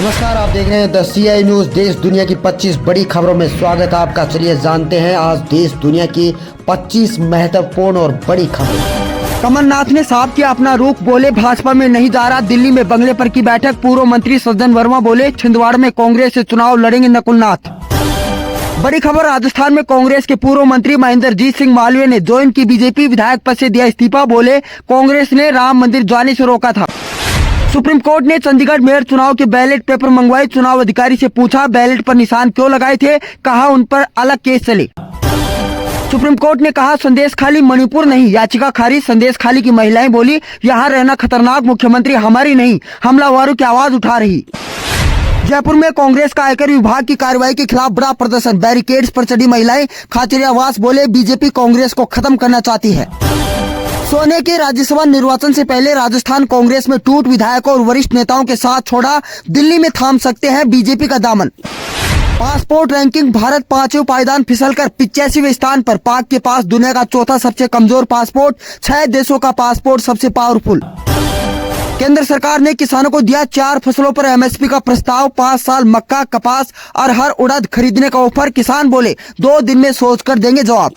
नमस्कार, आप देख रहे हैं द CI न्यूज। देश दुनिया की 25 बड़ी खबरों में स्वागत है आपका। चलिए जानते हैं आज देश दुनिया की 25 महत्वपूर्ण और बड़ी खबरें। कमलनाथ ने साफ किया अपना रुख, बोले भाजपा में नहीं जा रहा। दिल्ली में बंगले पर की बैठक, पूर्व मंत्री सज्जन वर्मा बोले छिंदवाड़ा में कांग्रेस से चुनाव लड़ेंगे नकुलनाथ। बड़ी खबर, राजस्थान में कांग्रेस के पूर्व मंत्री महेंद्रजीत सिंह मालवीय ने ज्वाइन की बीजेपी, विधायक पद से दिया इस्तीफा, बोले कांग्रेस ने राम मंदिर जाने से रोका था। सुप्रीम कोर्ट ने चंडीगढ़ मेयर चुनाव के बैलेट पेपर मंगवाए, चुनाव अधिकारी से पूछा बैलेट पर निशान क्यों लगाए थे, कहा उन पर अलग केस चले। सुप्रीम कोर्ट ने कहा संदेश खाली मणिपुर नहीं, याचिका खारिज। संदेश खाली की महिलाएं बोली यहाँ रहना खतरनाक, मुख्यमंत्री हमारी नहीं हमलावरों की आवाज उठा रही। जयपुर में कांग्रेस का आयकर विभाग की कार्रवाई के खिलाफ बड़ा प्रदर्शन, बैरिकेड्स पर चढ़ी महिलाएं, खातिरियावास बोले बीजेपी कांग्रेस को खत्म करना चाहती है। सोने के राज्यसभा निर्वाचन से पहले राजस्थान कांग्रेस में टूट, विधायकों और वरिष्ठ नेताओं के साथ छोड़ा, दिल्ली में थाम सकते हैं बीजेपी का दामन। पासपोर्ट रैंकिंग, भारत 5वें पायदान फिसलकर 85वें स्थान पर, पाक के पास दुनिया का चौथा सबसे कमजोर पासपोर्ट, 6 देशों का पासपोर्ट सबसे पावरफुल। केंद्र सरकार ने किसानों को दिया 4 फसलों पर MSP का प्रस्ताव, 5 साल मक्का, कपास, अरहर, उड़द खरीदने का ऑफर। किसान बोले 2 दिन में सोचकर देंगे जवाब।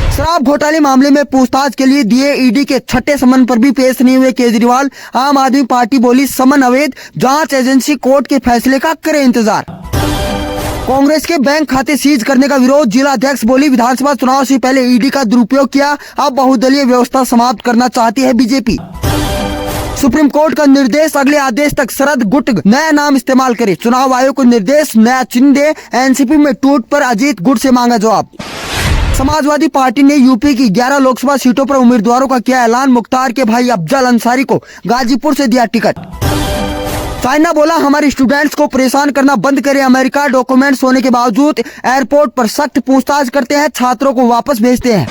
शराब घोटाले मामले में पूछताछ के लिए दिए ED के 6ठे समन पर भी पेश नहीं हुए केजरीवाल। आम आदमी पार्टी बोली समन अवैध, जांच एजेंसी कोर्ट के फैसले का करे इंतजार। कांग्रेस के बैंक खाते सीज करने का विरोध, जिला अध्यक्ष बोली विधानसभा चुनाव से पहले ED का दुरुपयोग किया, अब बहुदलीय व्यवस्था समाप्त करना चाहती है बीजेपी। सुप्रीम कोर्ट का निर्देश, अगले आदेश तक शरद गुट नया नाम इस्तेमाल करे। चुनाव आयोग को निर्देश, नया चिन्ह दे। NCP में टूट पर अजीत गुट से मांगा जवाब। समाजवादी पार्टी ने यूपी की 11 लोकसभा सीटों पर उम्मीदवारों का किया ऐलान, मुख्तार के भाई अफजल अंसारी को गाजीपुर से दिया टिकट। चाइना बोला हमारे स्टूडेंट्स को परेशान करना बंद करे। अमेरिका डॉक्यूमेंट्स होने के बावजूद एयरपोर्ट पर सख्त पूछताछ करते हैं, छात्रों को वापस भेजते हैं।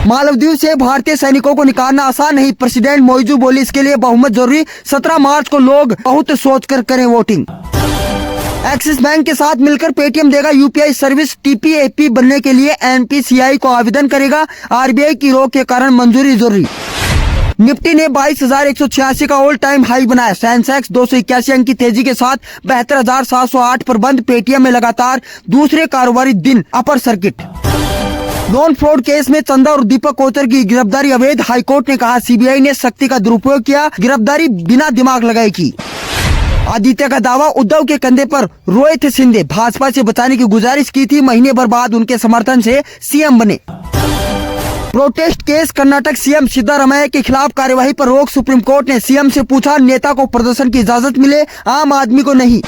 मालदीव से भारतीय सैनिकों को निकालना आसान नहीं, प्रेसिडेंट मोइजू बोली इसके लिए बहुमत जरूरी। 17 मार्च को लोग बहुत सोचकर करें वोटिंग। एक्सिस बैंक के साथ मिलकर पेटीएम देगा UPI सर्विस, TPAP बनने के लिए NPCI को आवेदन करेगा। RBI की रोक के कारण मंजूरी जरूरी। निफ्टी ने 22,186 का ऑल टाइम हाई बनाया। सेंसेक्स 281 अंक की तेजी के साथ 72,708 पर बंद। पेटीएम में लगातार दूसरे कारोबारी दिन upper circuit. Loan fraud case में चंदा और दीपक कोचर की गिरफ्तारी अवैध, हाईकोर्ट ने कहा CBI ने शक्ति का दुरुपयोग किया, गिरफ्तारी बिना दिमाग लगाए की। आदित्य का दावा, उद्धव के कंधे पर रोए थे शिंदे, भाजपा से बचाने की गुजारिश की थी, महीने भर बाद उनके समर्थन से CM बने। Protest case, Karnataka CM Siddaramaiah के खिलाफ कार्यवाही पर रोक, सुप्रीम कोर्ट ने CM से पूछा नेता को प्रदर्शन की इजाजत मिले, आम आदमी को नहीं।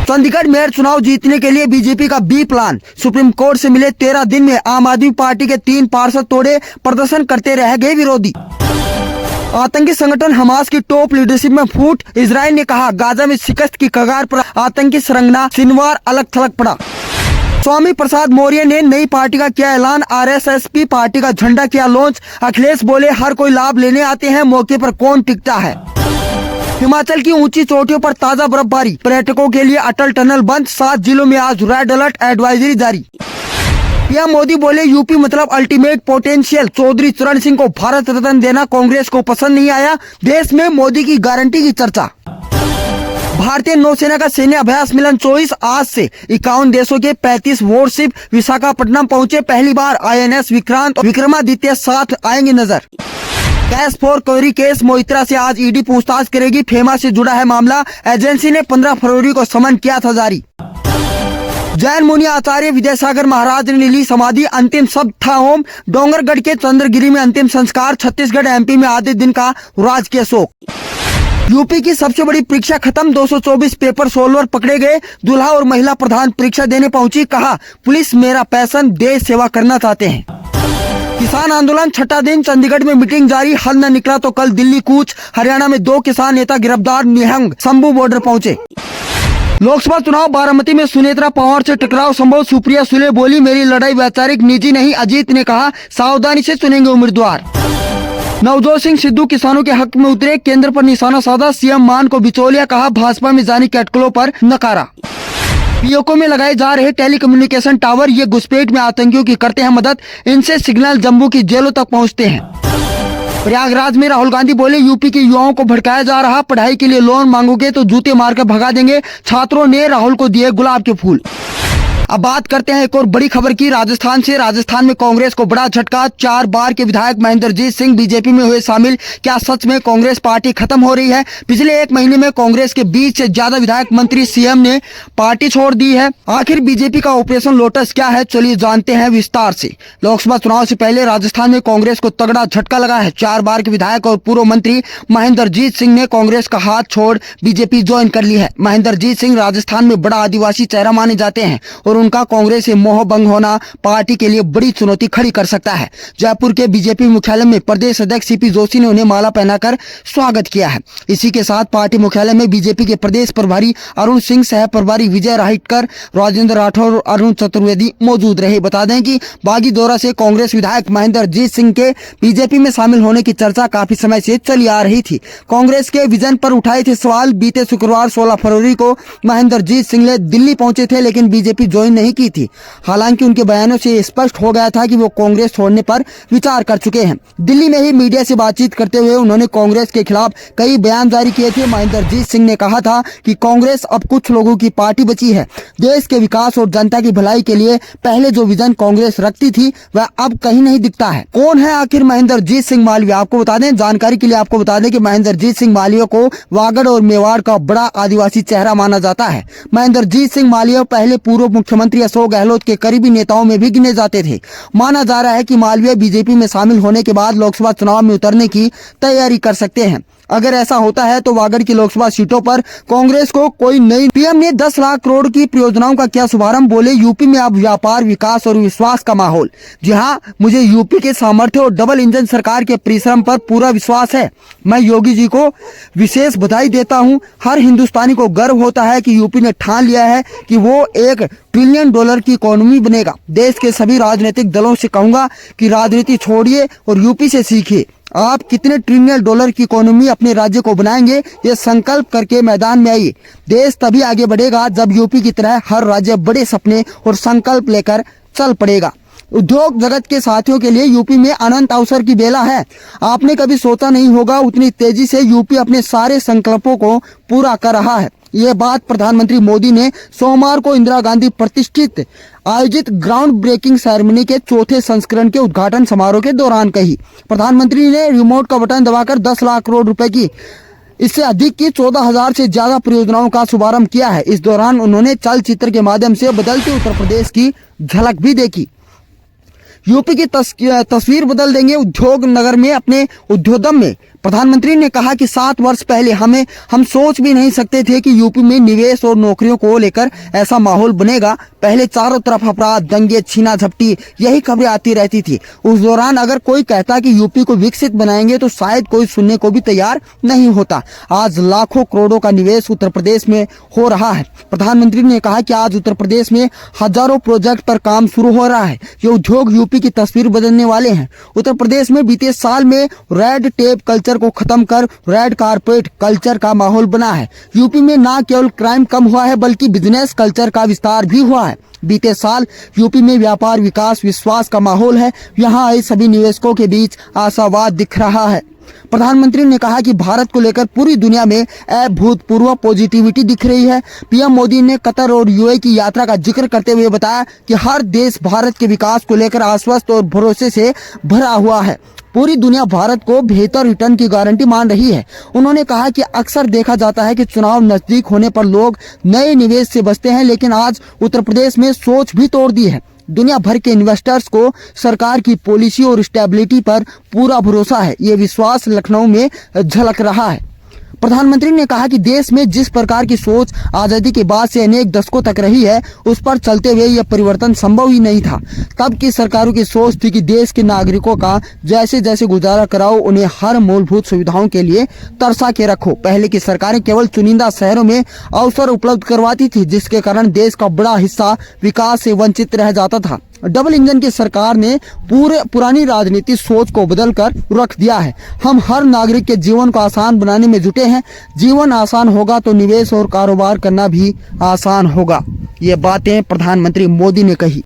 चंडीगढ़ मेयर चुनाव जीतने के लिए बीजेपी का B प्लान, सुप्रीम कोर्ट से मिले 13 दिन में आम आदमी पार्टी के 3 पार्षद तोड़े, प्रदर्शन करते रह गए विरोधी। आतंकी संगठन हमास की टॉप लीडरशिप में फूट, इजराइल ने कहा गाजा में शिकस्त की कगार पर आतंकी सरंगना, सिनवार अलग थलग पड़ा। स्वामी प्रसाद मौर्य ने नई पार्टी का किया ऐलान, RSSP पार्टी का झंडा किया लॉन्च। अखिलेश बोले हर कोई लाभ लेने आते हैं, मौके पर कौन टिकता है। हिमाचल की ऊंची चोटियों पर ताजा बर्फबारी, पर्यटकों के लिए अटल टनल बंद, 7 जिलों में आज रेड अलर्ट एडवाइजरी जारी। PM मोदी बोले यूपी मतलब अल्टीमेट पोटेंशियल, चौधरी चरण सिंह को भारत रत्न देना कांग्रेस को पसंद नहीं आया, देश में मोदी की गारंटी की चर्चा। भारतीय नौसेना का सैन्य अभ्यास मिलन 24 आज से 51 देशों के 35 वॉरशिप विशाखापट्टनम पहुंचे, पहली बार INS विक्रांत और विक्रमादित्य साथ आएंगे नजर। Cash for query case, Moitra से आज ED पूछताछ करेगी, फेमा से जुड़ा है मामला, एजेंसी ने 15 फरवरी को समन किया था जारी। जैन मुनि आचार्य विद्यासागर महाराज ने ली समाधि, अंतिम शब्द था ओम। डोंगरगढ़ के चंद्रगिरी में अंतिम संस्कार, छत्तीसगढ़ MP में आधे दिन का राजकीय शोक। यूपी की सबसे बड़ी परीक्षा खत्म, 224 पेपर सोल्वर पकड़े गए, दूल्हा और महिला प्रधान परीक्षा देने पहुंची, कहा पुलिस मेरा पैशन, देश सेवा करना चाहते हैं। किसान आंदोलन 6ठा दिन, चंडीगढ़ में मीटिंग जारी, हल न निकला तो कल दिल्ली कूच। हरियाणा में 2 किसान नेता गिरफ्तार, निहंग शंभू बॉर्डर पहुंचे। लोकसभा चुनाव, बारामती में सुनेत्रा पवार से टकराव संभव, सुप्रिया सुले बोली मेरी लड़ाई वैचारिक निजी नहीं। अजीत ने कहा सावधानी से चुनेंगे उम्मीदवार। नवजोत सिंह सिद्धू किसानों के हक में उतरे, केंद्र पर निशाना साधा, CM मान को बिचौलिया, कहा भाजपा में जाने के अटकलों पर नकारा। POK में लगाए जा रहे टेलीकम्युनिकेशन टावर, ये घुसपैठ में आतंकियों की करते हैं मदद, इनसे सिग्नल जम्मू की जेलों तक पहुंचते हैं। प्रयागराज में राहुल गांधी बोले, यूपी के युवाओं को भड़काया जा रहा, पढ़ाई के लिए लोन मांगोगे तो जूते मारकर भगा देंगे। छात्रों ने राहुल को दिए गुलाब के फूल। अब बात करते हैं एक और बड़ी खबर की, राजस्थान से। राजस्थान में कांग्रेस को बड़ा झटका, 4 बार के विधायक महेंद्रजीत सिंह बीजेपी में हुए शामिल। क्या सच में कांग्रेस पार्टी खत्म हो रही है? पिछले 1 महीने में कांग्रेस के 20 से ज्यादा विधायक, मंत्री, सीएम ने पार्टी छोड़ दी है। आखिर बीजेपी का ऑपरेशन लोटस क्या है, चलिए जानते हैं विस्तार से। लोकसभा चुनाव से पहले राजस्थान में कांग्रेस को तगड़ा झटका लगा है। 4 बार के विधायक और पूर्व मंत्री महेंद्रजीत सिंह ने कांग्रेस का हाथ छोड़ बीजेपी ज्वाइन कर ली है। महेंद्रजीत सिंह राजस्थान में बड़ा आदिवासी चेहरा माने जाते हैं और उनका कांग्रेस से मोह भंग होना पार्टी के लिए बड़ी चुनौती खड़ी कर सकता है। जयपुर के बीजेपी मुख्यालय में प्रदेश अध्यक्ष सीपी जोशी ने उन्हें माला पहनाकर स्वागत किया है। इसी के साथ पार्टी मुख्यालय में बीजेपी के प्रदेश प्रभारी अरुण सिंह, सह प्रभारी विजय राहिटकर, राजेंद्र राठौर और अरुण चतुर्वेदी मौजूद रहे। बता दें कि बागी दौरा से कांग्रेस विधायक महेंद्रजीत सिंह के बीजेपी में शामिल होने की चर्चा काफी समय से चली आ रही थी। कांग्रेस के विजन पर उठाए थे सवाल। बीते शुक्रवार 16 फरवरी को महेंद्रजीत सिंह दिल्ली पहुंचे थे, लेकिन बीजेपी ज्वाइन नहीं की थी। हालांकि उनके बयानों से स्पष्ट हो गया था कि वो कांग्रेस छोड़ने पर विचार कर चुके हैं। दिल्ली में ही मीडिया से बातचीत करते हुए उन्होंने कांग्रेस के खिलाफ कई बयान जारी किए थे। महेंद्रजीत सिंह ने कहा था कि कांग्रेस अब कुछ लोगों की पार्टी बची है। देश के विकास और जनता की भलाई के लिए पहले जो विजन कांग्रेस रखती थी वह अब कहीं नहीं दिखता है। कौन है आखिर महेंद्रजीत सिंह मालवीय? आपको बता दें, जानकारी के लिए आपको बता दें कि महेंद्रजीत सिंह मालवीय को वागड़ और मेवाड़ का बड़ा आदिवासी चेहरा माना जाता है। महेंद्रजीत सिंह मालवीय पहले पूर्व मुख्यमंत्री अशोक गहलोत के करीबी नेताओं में भी गिने जाते थे। माना जा रहा है कि मालवीय बीजेपी में शामिल होने के बाद लोकसभा चुनाव में उतरने की तैयारी कर सकते हैं। अगर ऐसा होता है तो वागड़ की लोकसभा सीटों पर कांग्रेस को कोई नई। पीएम ने 10 लाख करोड़ की परियोजनाओं का किया शुभारंभ, बोले यूपी में अब व्यापार, विकास और विश्वास का माहौल। जी हाँ, मुझे यूपी के सामर्थ्य और डबल इंजन सरकार के परिश्रम पर पूरा विश्वास है। मैं योगी जी को विशेष बधाई देता हूँ। हर हिंदुस्तानी को गर्व होता है कि यूपी ने ठान लिया है कि वो $1 ट्रिलियन की इकोनॉमी बनेगा। देश के सभी राजनीतिक दलों से कहूंगा कि राजनीति छोड़िए और यूपी से सीखिए। आप कितने $1 ट्रिलियन की इकोनॉमी अपने राज्य को बनाएंगे, ये संकल्प करके मैदान में आइए। देश तभी आगे बढ़ेगा जब यूपी की तरह हर राज्य बड़े सपने और संकल्प लेकर चल पड़ेगा। उद्योग जगत के साथियों के लिए यूपी में अनंत अवसर की बेला है। आपने कभी सोचा नहीं होगा उतनी तेजी से यूपी अपने सारे संकल्पों को पूरा कर रहा है। ये बात प्रधानमंत्री मोदी ने सोमवार को इंदिरा गांधी प्रतिष्ठित आयोजित ग्राउंड ब्रेकिंग सेरेमनी के 4थे संस्करण के उद्घाटन समारोह के दौरान कही। प्रधानमंत्री ने रिमोट का बटन दबाकर 10 लाख करोड़ रुपए की, इससे अधिक की 14,000 से ज्यादा परियोजनाओं का शुभारंभ किया है। इस दौरान उन्होंने चलचित्र के माध्यम से बदलते उत्तर प्रदेश की झलक भी देखी। यूपी की तस्वीर बदल देंगे उद्योग नगर में अपने उद्योगम में। प्रधानमंत्री ने कहा कि 7 वर्ष पहले हम सोच भी नहीं सकते थे कि यूपी में निवेश और नौकरियों को लेकर ऐसा माहौल बनेगा। पहले चारों तरफ अपराध, दंगे, छीना झपटी, यही खबरें आती रहती थी। उस दौरान अगर कोई कहता कि यूपी को विकसित बनाएंगे तो शायद कोई सुनने को भी तैयार नहीं होता। आज लाखों करोड़ों का निवेश उत्तर प्रदेश में हो रहा है। प्रधानमंत्री ने कहा कि आज उत्तर प्रदेश में हजारों प्रोजेक्ट पर काम शुरू हो रहा है। ये उद्योग यूपी की तस्वीर बदलने वाले हैं। उत्तर प्रदेश में बीते साल में रेड टेप कल्चर को खत्म कर रेड कारपेट कल्चर का माहौल बना है। यूपी में न केवल क्राइम कम हुआ है बल्कि बिजनेस कल्चर का विस्तार भी हुआ है। बीते साल यूपी में व्यापार, विकास, विश्वास का माहौल है। यहाँ आए सभी निवेशकों के बीच आशावाद दिख रहा है। प्रधानमंत्री ने कहा कि भारत को लेकर पूरी दुनिया में अभूतपूर्व पॉजिटिविटी दिख रही है। पीएम मोदी ने कतर और यूएई की यात्रा का जिक्र करते हुए बताया कि हर देश भारत के विकास को लेकर आश्वस्त और भरोसे से भरा हुआ है। पूरी दुनिया भारत को बेहतर रिटर्न की गारंटी मान रही है। उन्होंने कहा कि अक्सर देखा जाता है कि चुनाव नजदीक होने पर लोग नए निवेश से बचते हैं, लेकिन आज उत्तर प्रदेश में सोच भी तोड़ दी है। दुनिया भर के इन्वेस्टर्स को सरकार की पॉलिसी और स्टेबिलिटी पर पूरा भरोसा है। ये विश्वास लखनऊ में झलक रहा है। प्रधानमंत्री ने कहा कि देश में जिस प्रकार की सोच आजादी के बाद से अनेक दशकों तक रही है, उस पर चलते हुए यह परिवर्तन संभव ही नहीं था। तब की सरकारों की सोच थी कि देश के नागरिकों का जैसे जैसे गुजारा कराओ, उन्हें हर मूलभूत सुविधाओं के लिए तरसा के रखो। पहले की सरकारें केवल चुनिंदा शहरों में अवसर उपलब्ध करवाती थी, जिसके कारण देश का बड़ा हिस्सा विकास से वंचित रह जाता था। डबल इंजन की सरकार ने पुरानी राजनीति सोच को बदलकर रख दिया है। हम हर नागरिक के जीवन को आसान बनाने में जुटे हैं। जीवन आसान होगा तो निवेश और कारोबार करना भी आसान होगा। ये बातें प्रधानमंत्री मोदी ने कही।